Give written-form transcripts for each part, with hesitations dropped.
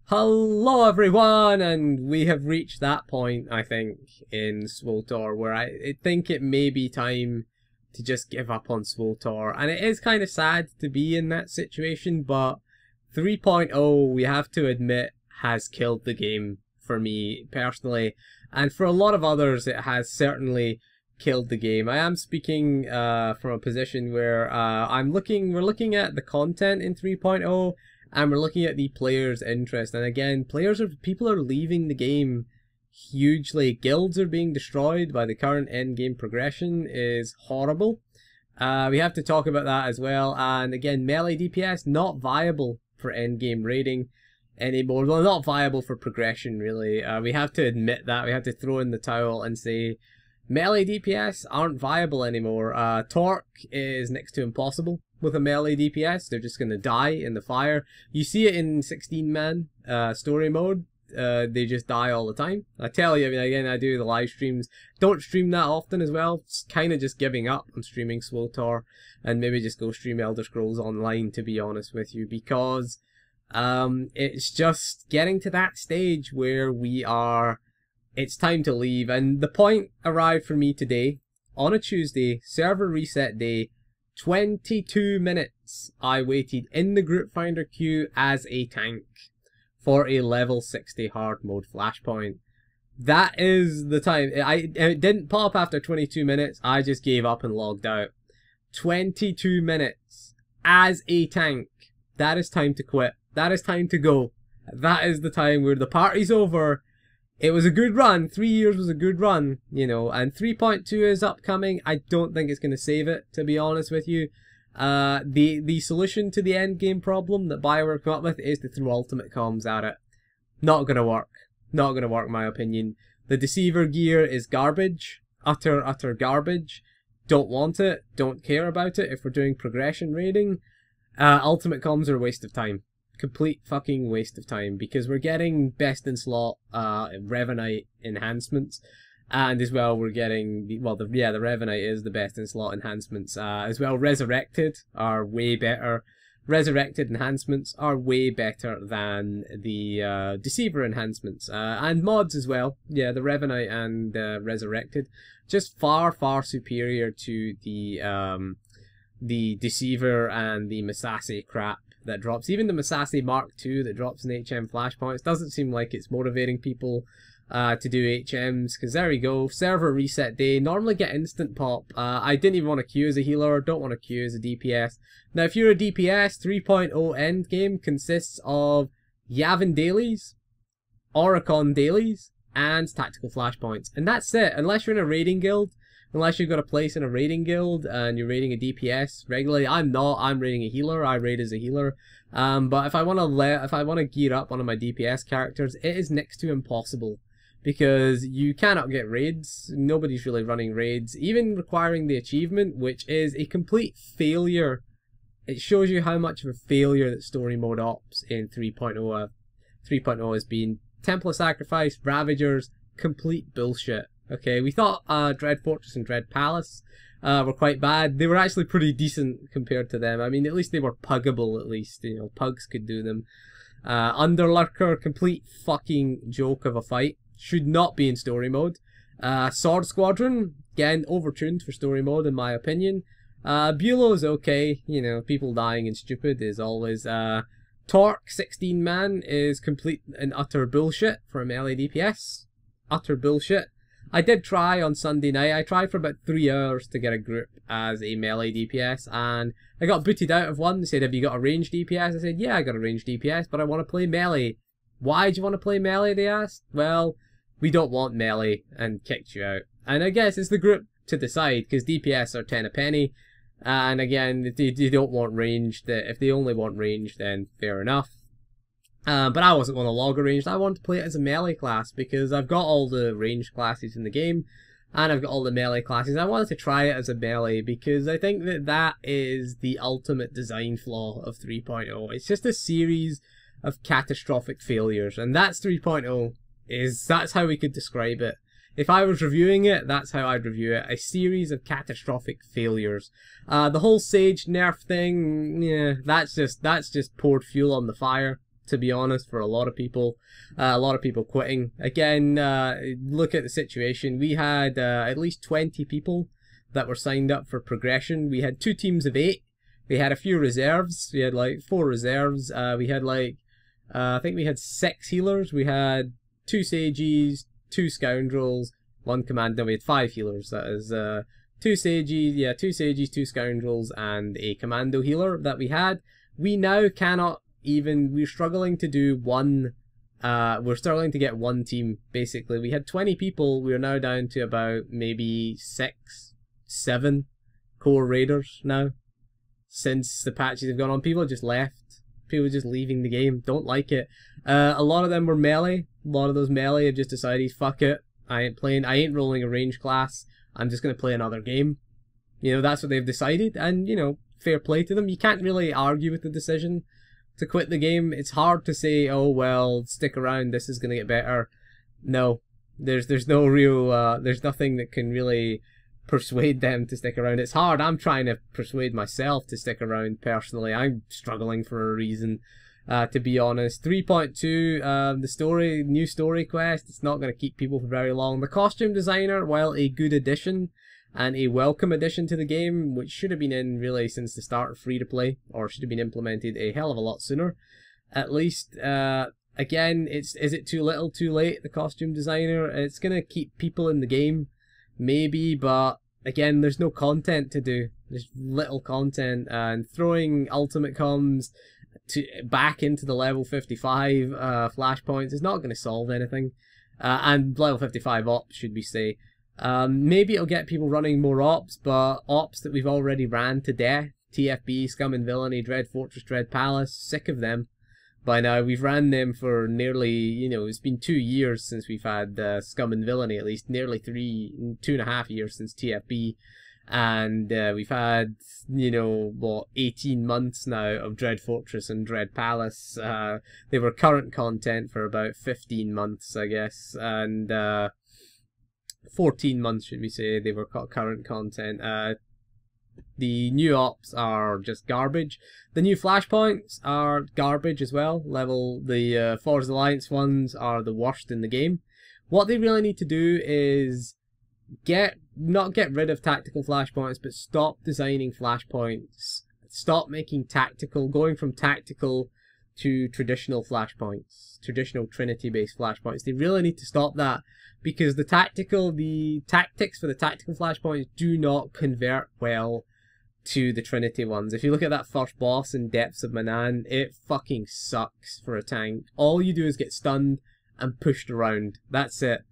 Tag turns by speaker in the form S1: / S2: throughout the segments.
S1: Hello everyone, and we have reached that point, I think, in SWTOR where I think it may be time to just give up on SWTOR. And it is kind of sad to be in that situation, but 3.0, we have to admit, has killed the game for me personally. And for a lot of others, it has certainly killed the game. I am speaking from a position where we're looking at the content in 3.0, and we're looking at the players' interest. And again, people are leaving the game hugely. Guilds are being destroyed by the current endgame progression is horrible. We have to talk about that as well. And again, melee DPS not viable for endgame raiding anymore. Well, not viable for progression, really. We have to admit that. We have to throw in the towel and say melee DPS aren't viable anymore. Torque is next to impossible with a melee DPS. They're just going to die in the fire. You see it in 16-man story mode. They just die all the time. I tell you, I mean, again, I do the live streams. Don't stream that often as well. It's kind of just giving up on streaming SWTOR and maybe just go stream Elder Scrolls Online, to be honest with you, because it's just getting to that stage where it's time to leave. And the point arrived for me today on a Tuesday, server reset day. 22 minutes I waited in the group finder queue as a tank for a level 60 hard mode flashpoint. That is the time. It didn't pop after 22 minutes. I just gave up and logged out. 22 minutes as a tank. That is time to quit. That is time to go. That is the time where the party's over. It was a good run. 3 years was a good run, you know, and 3.2 is upcoming. I don't think it's going to save it, to be honest with you. The solution to the end game problem that BioWare come up with is to throw ultimate comms at it. Not going to work. Not going to work, in my opinion. The Deceiver gear is garbage. Utter garbage. Don't want it. Don't care about it if we're doing progression raiding. Ultimate comms are a waste of time. Complete fucking waste of time, because we're getting best in slot Revanite enhancements, and as well we're getting the Revanite is the best in slot enhancements as well. Resurrected are way better. Resurrected enhancements are way better than the Deceiver enhancements, and mods as well. Yeah, the Revanite and Resurrected just far superior to the Deceiver and the Masashi crap that drops. Even the Masashi Mark II that drops in HM flashpoints doesn't seem like it's motivating people to do HMs, because there we go, server reset day, normally get instant pop. I didn't even want to queue as a healer, don't want to queue as a DPS. Now if you're a DPS, 3.0 endgame consists of Yavin dailies, Oricon dailies, and tactical flashpoints, and that's it. Unless you're in a raiding guild, unless you've got a place in a raiding guild and you're raiding a DPS regularly. I'm not. I'm raiding a healer. I raid as a healer. But if I want to gear up one of my DPS characters, it is next to impossible, because you cannot get raids. Nobody's really running raids, even requiring the achievement, which is a complete failure. It shows you how much of a failure that story mode ops in 3.0 has been. Temple Sacrifice, Ravagers, complete bullshit. Okay, we thought Dread Fortress and Dread Palace were quite bad. They were actually pretty decent compared to them. I mean, at least they were puggable, at least. You know, pugs could do them. Underlurker, complete fucking joke of a fight. Should not be in story mode. Sword Squadron, again, overtuned for story mode, in my opinion. Bulow's okay. You know, people dying and stupid is always... Torque, 16-man, is complete and utter bullshit for a melee DPS. Utter bullshit. I did try on Sunday night. I tried for about 3 hours to get a group as a melee DPS, and I got booted out of one. They said, have you got a ranged DPS? I said, yeah, I got a ranged DPS, but I want to play melee. Why do you want to play melee, they asked. Well, we don't want melee, and kicked you out. And I guess it's the group to decide, because DPS are 10 a penny, and again, if they don't want ranged, if they only want ranged, then fair enough. But I wasn't going to log a ranged. I wanted to play it as a melee class, because I've got all the ranged classes in the game, and I've got all the melee classes. I wanted to try it as a melee, because I think that is the ultimate design flaw of 3.0. It's just a series of catastrophic failures, and that's 3.0. That's how we could describe it. If I was reviewing it, that's how I'd review it. A series of catastrophic failures. The whole Sage nerf thing, yeah, that's just poured fuel on the fire. to be honest, for a lot of people. A lot of people quitting. Again, look at the situation. We had at least 20 people that were signed up for progression. We had 2 teams of 8. We had a few reserves. We had like 4 reserves. We had like, I think we had 6 healers. We had 2 sages, 2 scoundrels, 1 commando. We had 5 healers. That is 2 sages, yeah, 2 sages, 2 scoundrels, and a commando healer that we had. We now cannot even, we're struggling to do one, we're struggling to get 1 team, basically. We had 20 people. We are now down to about maybe 6, 7 core raiders now. Since the patches have gone on, people just left. People just leaving the game. Don't like it. A lot of them were melee. A lot of those melee have just decided, fuck it. I ain't rolling a range class. I'm just going to play another game. You know, that's what they've decided. And, you know, fair play to them. You can't really argue with the decision to quit the game. It's hard to say, oh, well, stick around. This is going to get better. No. There's no real, there's nothing that can really persuade them to stick around. It's hard. I'm trying to persuade myself to stick around personally. I'm struggling for a reason, to be honest. 3.2, the story, new story quest, it's not going to keep people for very long. The costume designer, while a good addition and a welcome addition to the game, which should have been in really since the start of free to play, or should have been implemented a hell of a lot sooner, at least. Again, is it too little, too late? The costume designer, it's going to keep people in the game. Maybe, but again, there's no content to do. There's little content, and throwing ultimate comms back into the level 55 flashpoints is not going to solve anything. And level 55 ops, should we say. Maybe it'll get people running more ops, but ops that we've already ran to death. TFB, Scum and Villainy, Dread Fortress, Dread Palace, sick of them. By now, we've ran them for nearly, you know, it's been 2 years since we've had Scum and Villainy, at least nearly 2.5 years since TFB. And we've had, you know, what, 18 months now of Dread Fortress and Dread Palace. They were current content for about 15 months, I guess. And 14 months, should we say, they were current content. The new ops are just garbage. The new flashpoints are garbage as well. The Forza Alliance ones are the worst in the game. What they really need to do is not get rid of tactical flashpoints, but stop designing flashpoints. Stop making going from tactical to traditional flashpoints, traditional Trinity-based flashpoints. They really need to stop that, because the tactics for the tactical flashpoints do not convert well to the Trinity ones. If you look at that first boss in Depths of Manan, it fucking sucks for a tank. All you do is get stunned and pushed around. That's it.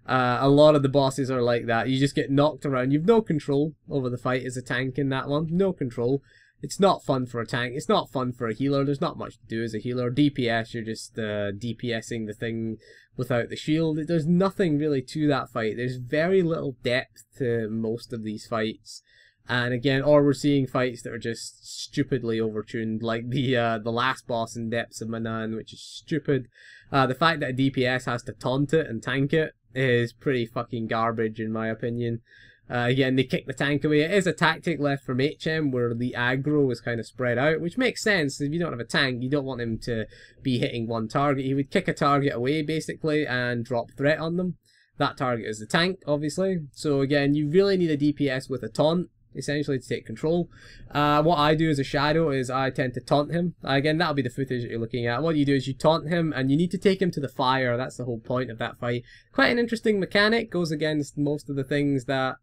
S1: A lot of the bosses are like that. You just get knocked around. You've no control over the fight as a tank in that one. No control. It's not fun for a tank. It's not fun for a healer. There's not much to do as a healer. DPS, you're just DPSing the thing without the shield. There's nothing really to that fight. There's very little depth to most of these fights. And again, or we're seeing fights that are just stupidly overtuned, like the last boss in Depths of Manan, which is stupid. The fact that a DPS has to taunt it and tank it is pretty fucking garbage, in my opinion. Again, they kick the tank away. It is a tactic left from HM where the aggro is kind of spread out, which makes sense. If you don't have a tank, you don't want him to be hitting one target. He would kick a target away, basically, and drop threat on them. That target is the tank, obviously. So again, you really need a DPS with a taunt, essentially, to take control. What I do as a shadow is I tend to taunt him. Again, that'll be the footage that you're looking at. What you do is you taunt him, and you need to take him to the fire. That's the whole point of that fight. Quite an interesting mechanic. Goes against most of the things that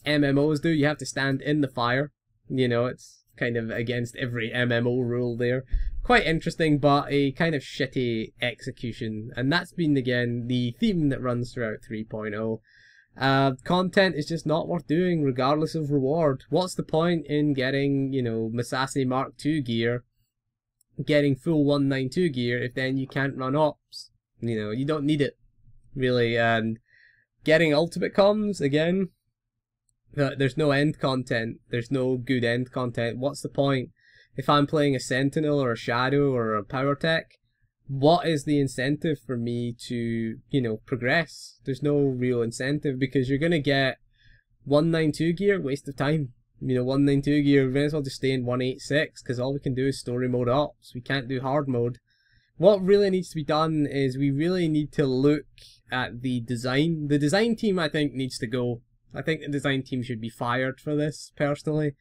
S1: MMOs do. You have to stand in the fire. You know, it's kind of against every MMO rule there. Quite interesting, but a kind of shitty execution. And that's been, again, the theme that runs throughout 3.0. Content is just not worth doing, regardless of reward. What's the point in getting, you know, Masashi Mark II gear, getting full 192 gear, if then you can't run ops? You know, you don't need it, really. And getting ultimate comms, again, there's no end content. There's no good end content. What's the point? If I'm playing a Sentinel or a Shadow or a Power Tech, what is the incentive for me to, you know, progress? There's no real incentive, because you're going to get 192 gear, waste of time. You know, 192 gear, we may as well just stay in 186, because all we can do is story mode ops. We can't do hard mode. what really needs to be done is we really need to look at the design. The design team, I think, needs to go. I think the design team should be fired for this, personally.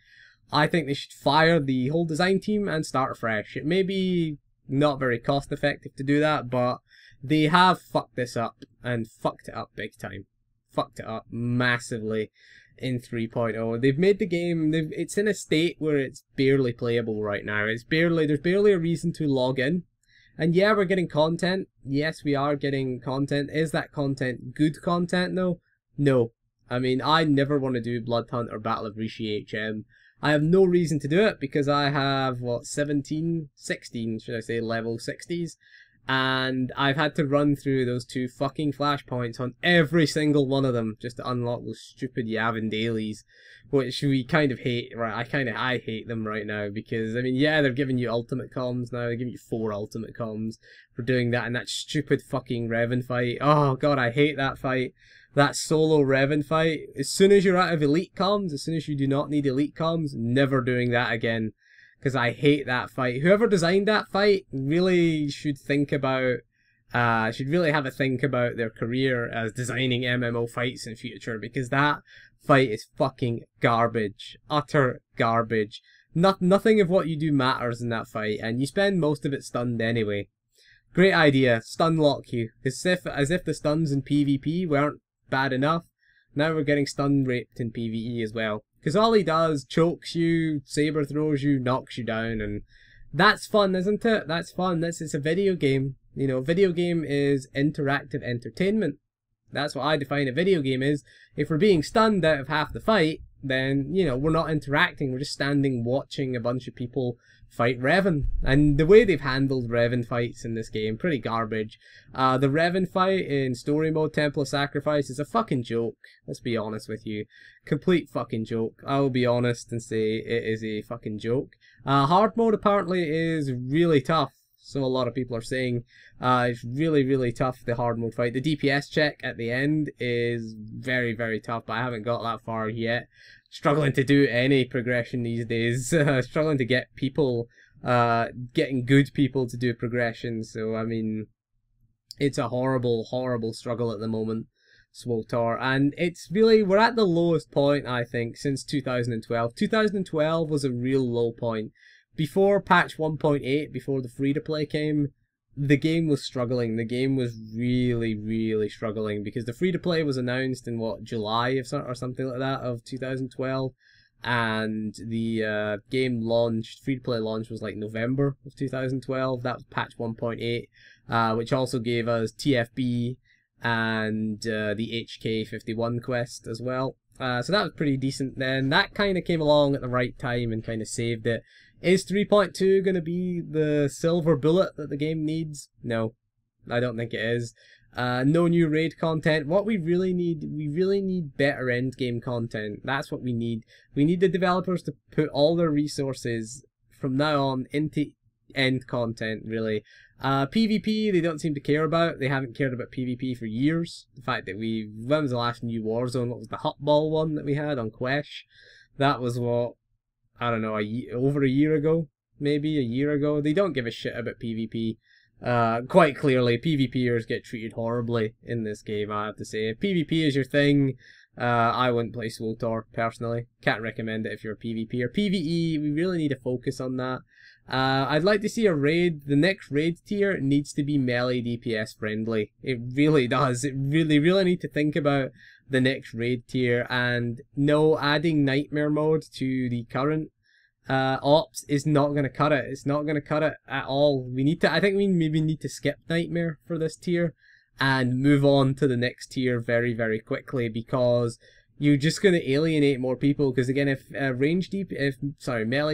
S1: I think they should fire the whole design team and start afresh. It may be not very cost effective to do that, but they have fucked this up, and fucked it up big time. Fucked it up massively in 3.0. They've made the game, it's in a state where it's barely playable right now. There's barely a reason to log in. And yeah, we're getting content. Yes, we are getting content. Is that content good content though? No. I mean, I never want to do Blood Hunt or Battle of Rishi HM. I have no reason to do it because I have, what, 16, should I say, level 60s. And I've had to run through those 2 fucking flashpoints on every single one of them just to unlock those stupid Yavin dailies, which we kind of hate. Right, I hate them right now because, I mean, yeah, they're giving you ultimate comms now. They're giving you 4 ultimate comms for doing that, and that stupid fucking Revan fight. Oh god, I hate that fight. That solo Revan fight. As soon as you're out of elite comms, as soon as you do not need elite comms, never doing that again. Because I hate that fight. Whoever designed that fight really should think about, should really have a think about their career as designing MMO fights in future. Because that fight is fucking garbage. Utter garbage. Nothing of what you do matters in that fight, and you spend most of it stunned anyway. Great idea. Stun lock you. As if the stuns in PvP weren't bad enough, now we're getting stun raped in PvE as well. Because all he does, chokes you, saber throws you, knocks you down, and that's fun, isn't it? That's fun. It's a video game. You know, video game is interactive entertainment. That's what I define a video game is. If we're being stunned out of half the fight, then, you know, we're not interacting. We're just standing watching a bunch of people fight Revan. And the way they've handled Revan fights in this game, pretty garbage. The Revan fight in story mode, Temple of Sacrifice, is a fucking joke. Let's be honest with you. Complete fucking joke. I'll be honest and say it is a fucking joke. Hard mode apparently is really tough. So a lot of people are saying it's really, really tough, the hard mode fight. The DPS check at the end is very, very tough, but I haven't got that far yet. Struggling to do any progression these days. Struggling to get people, getting good people to do progression. So, I mean, it's a horrible, horrible struggle at the moment, SWTOR. And it's really, we're at the lowest point, I think, since 2012. 2012 was a real low point. Before patch 1.8, before the free-to-play came, the game was struggling. The game was really, really struggling because the free-to-play was announced in, what, July or something like that of 2012, and the game launched, free-to-play launch was like November of 2012. That was patch 1.8, which also gave us TFB and the HK51 quest as well. So that was pretty decent then. That kind of came along at the right time and kind of saved it. Is 3.2 going to be the silver bullet that the game needs? No, I don't think it is. No new raid content. What we really need better endgame content. That's what we need. We need the developers to put all their resources from now on into end content, really. PvP, they don't seem to care about. They haven't cared about PvP for years. The fact that when was the last new Warzone? What was the Hutball one that we had on Quesh? That was what, I don't know, over a year ago, maybe a year ago. They don't give a shit about PvP. Quite clearly, PvPers get treated horribly in this game, I have to say. If PvP is your thing, I wouldn't play SWTOR, personally. Can't recommend it if you're a PvPer. PvE, we really need to focus on that. I'd like to see a raid. The next raid tier needs to be melee DPS friendly. It really does. They really need to think about the next raid tier. And no, adding Nightmare mode to the current ops is not going to cut it. It's not going to cut it at all. We need to, I think we maybe need to skip Nightmare for this tier and move on to the next tier very, very quickly, because you're just going to alienate more people. Because again, if melee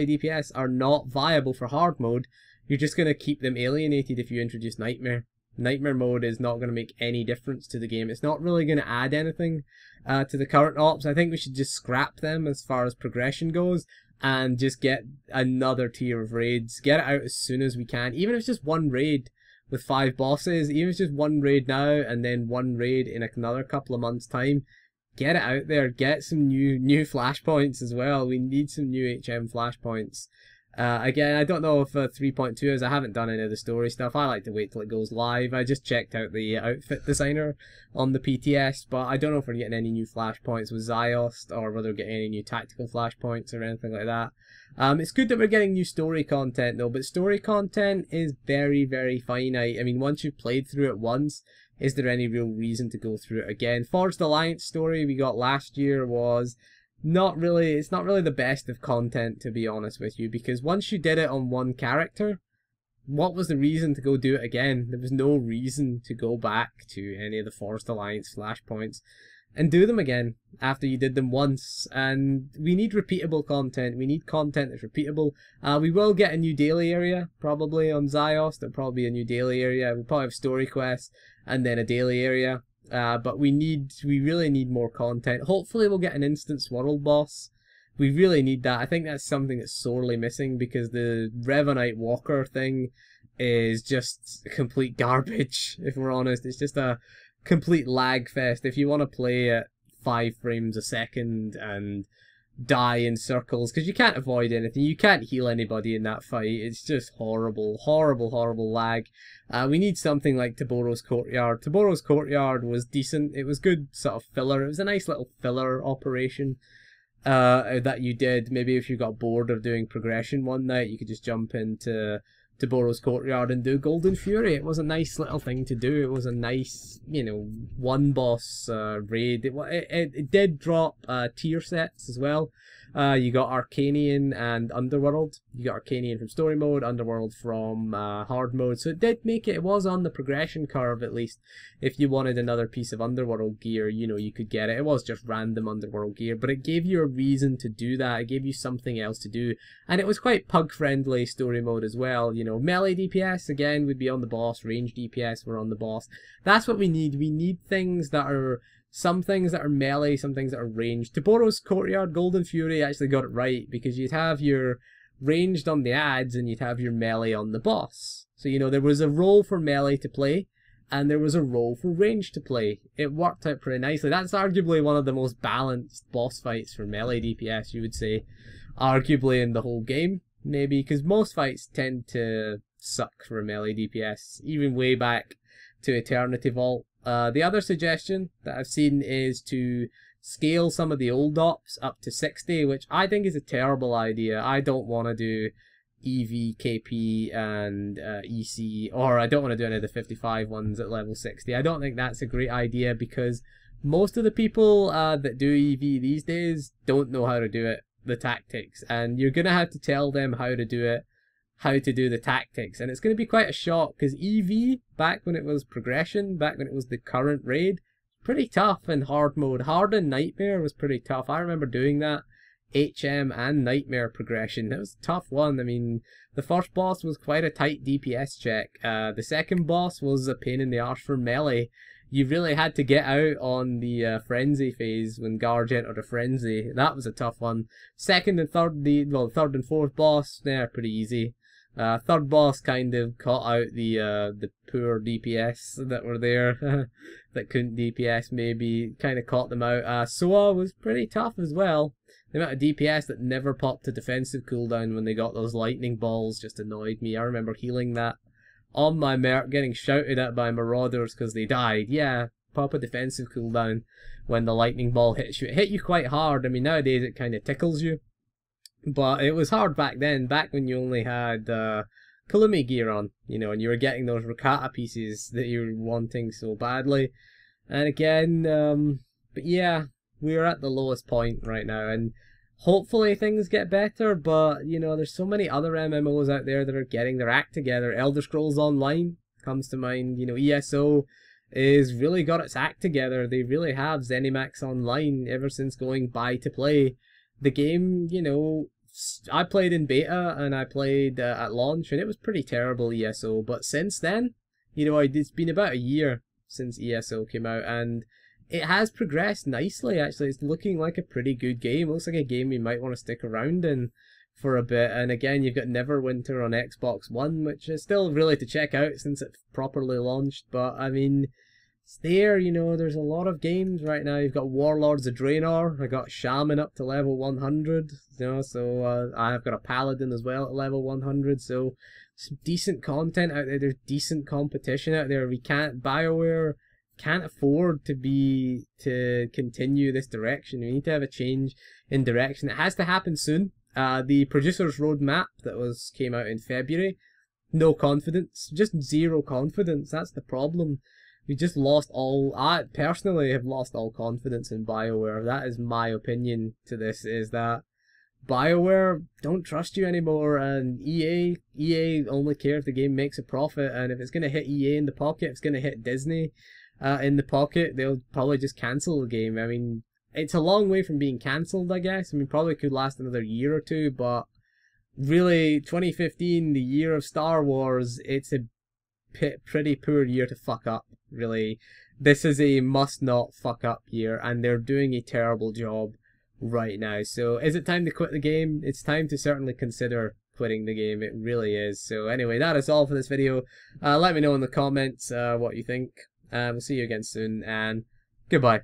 S1: DPS are not viable for hard mode, you're just going to keep them alienated if you introduce Nightmare. Nightmare mode is not going to make any difference to the game. It's not really going to add anything to the current ops. I think we should just scrap them as far as progression goes and just get another tier of raids. Get it out as soon as we can. Even if it's just one raid with 5 bosses, even if it's just one raid now and then one raid in another couple of months' time, get it out there. Get some new flashpoints as well. We need some new HM flashpoints. Again, I don't know if 3.2 is. I haven't done any of the story stuff. I like to wait till it goes live. I just checked out the outfit designer on the PTS, but I don't know if we're getting any new flashpoints with Ziost, or whether we're getting any new tactical flashpoints or anything like that. It's good that we're getting new story content though, but story content is very, very finite. I mean, once you've played through it once, is there any real reason to go through it again? Forged Alliance story we got last year was it's not really the best of content, to be honest with you, because once you did it on one character, what was the reason to go do it again? There was no reason to go back to any of the Forged Alliance flashpoints and do them again after you did them once. And we need repeatable content. We need content that's repeatable. We will get a new daily area probably on Ziost. There'll probably be a new daily area. We'll probably have story quests and then a daily area. But we really need more content. Hopefully we'll get an instance world boss. We really need that. I think that's something that's sorely missing, because the Revanite Walker thing is just complete garbage, if we're honest. It's just a complete lag fest. If you want to play at 5 frames a second and die in circles, because you can't avoid anything, you can't heal anybody in that fight, it's just horrible, horrible, horrible lag. We need something like Taboro's Courtyard. Taboro's Courtyard was decent. It was good sort of filler. It was a nice little filler operation that you did. Maybe if you got bored of doing progression one night, you could just jump into Taboro's Courtyard and do Golden Fury. It was a nice little thing to do. It was a nice, you know, one boss raid. It did drop tier sets as well. You got Arcanian and Underworld. You got Arcanian from story mode, Underworld from hard mode. So it did make it. It was on the progression curve, at least. If you wanted another piece of Underworld gear, you know, you could get it. It was just random Underworld gear, but it gave you a reason to do that. It gave you something else to do, and it was quite pug-friendly story mode as well. You know, melee DPS again would be on the boss. Range DPS were on the boss. That's what we need. We need things that are. Some things that are melee, some things that are ranged. Taboro's Courtyard, Golden Fury actually got it right, because you'd have your ranged on the ads and you'd have your melee on the boss. So, you know, there was a role for melee to play and there was a role for ranged to play. It worked out pretty nicely. That's arguably one of the most balanced boss fights for melee DPS, you would say. Arguably in the whole game, maybe, because most fights tend to suck for melee DPS, even way back to Eternity Vault. The other suggestion that I've seen is to scale some of the old ops up to 60, which I think is a terrible idea. I don't want to do EV, KP, and EC, or I don't want to do any of the 55 ones at level 60. I don't think that's a great idea, because most of the people that do EV these days don't know how to do it, the tactics, and you're going to have to tell them how to do it, how to do the tactics, and it's going to be quite a shock, because EV, back when it was progression, back when it was the current raid, pretty tough in hard mode. Hard and Nightmare was pretty tough. I remember doing that HM and Nightmare progression. It was a tough one. I mean, the first boss was quite a tight DPS check. The second boss was a pain in the arse for melee. You really had to get out on the frenzy phase when Garge entered a frenzy. That was a tough one. Second and third, third and fourth boss, they're pretty easy. Third boss kind of caught out the poor DPS that were there, that couldn't DPS maybe, kind of caught them out. SWTOR was pretty tough as well. The amount of DPS that never popped a defensive cooldown when they got those lightning balls just annoyed me. I remember healing that on my merc, getting shouted at by marauders because they died. Yeah, pop a defensive cooldown when the lightning ball hits you. It hit you quite hard. I mean, nowadays it kind of tickles you. But it was hard back then, back when you only had Kalumi gear on, you know, and you were getting those Rakata pieces that you were wanting so badly. And again, but yeah, we're at the lowest point right now, and hopefully things get better, but, you know, there's so many other MMOs out there that are getting their act together. Elder Scrolls Online comes to mind, you know, ESO is really got its act together. They really have ZeniMax Online ever since going buy to play. The game, you know, I played in beta and I played at launch, and it was pretty terrible ESO, but since then, you know, it's been about a year since ESO came out, and it has progressed nicely, actually. It's looking like a pretty good game. It looks like a game you might want to stick around in for a bit. And again, you've got Neverwinter on Xbox One, which is still really to check out since it properly launched, but I mean, it's there, you know, there's a lot of games right now. You've got Warlords of Draenor, I got Shaman up to level 100, you know, so I've got a Paladin as well at level 100, so some decent content out there, there's decent competition out there. BioWare can't afford to continue this direction. We need to have a change in direction. It has to happen soon. The producer's roadmap that came out in February, no confidence, just zero confidence. That's the problem. We just lost all. I personally have lost all confidence in BioWare. That is my opinion to this. Is that BioWare don't trust you anymore, and EA only care if the game makes a profit, and if it's gonna hit EA in the pocket, if it's gonna hit Disney in the pocket, they'll probably just cancel the game. I mean, it's a long way from being cancelled, I guess. I mean, probably could last another year or two, but really, 2015, the year of Star Wars, it's a pretty poor year to fuck up, really. This is a must not fuck up year, and they're doing a terrible job right now. So is it time to quit the game? It's time to certainly consider quitting the game. It really is. So anyway, that is all for this video. Let me know in the comments what you think. We'll see you again soon, and goodbye.